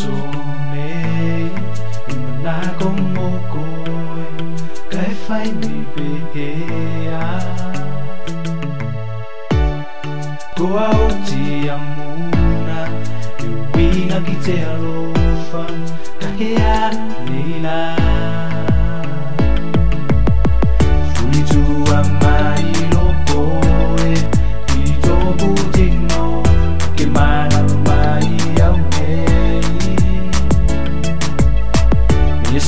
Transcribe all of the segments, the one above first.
nei imana como coi cái phai mi be a ko au ti amuna you winga ki te alofa ka hea nila fuli tu amai lo koe i to butino ke mana mai au nei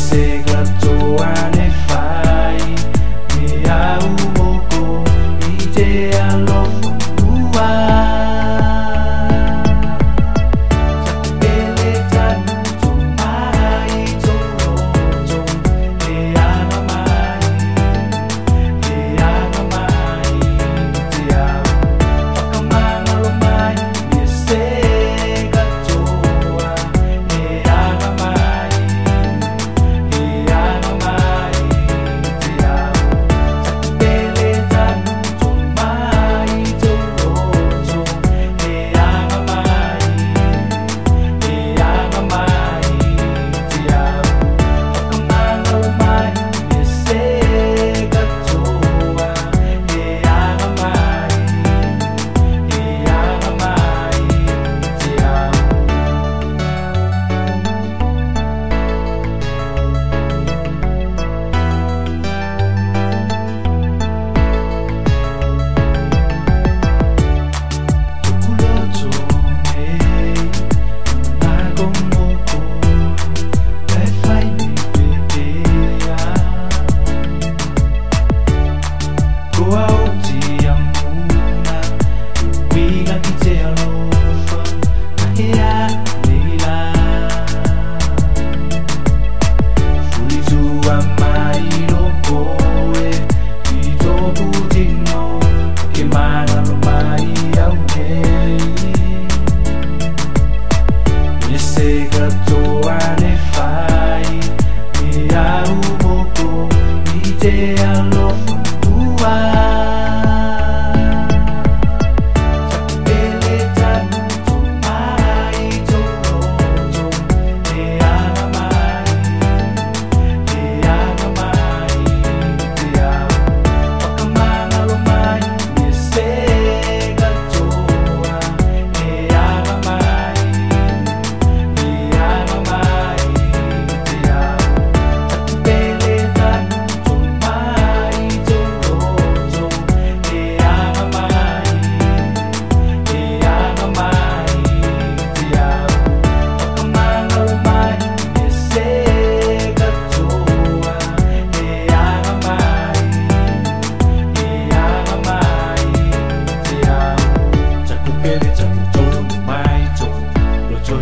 se glato ane fai me au moko i te alofa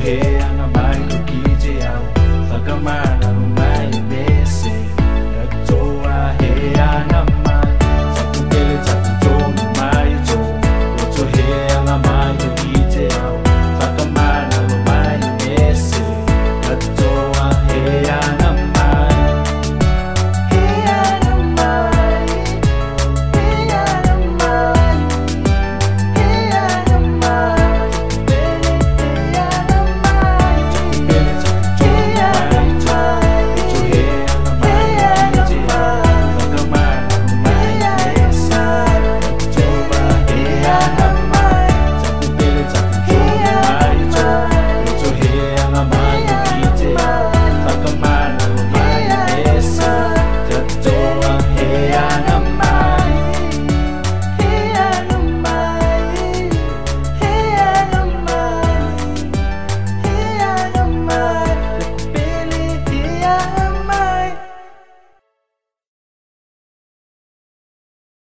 Hey, I'm a Michael Key, I'm a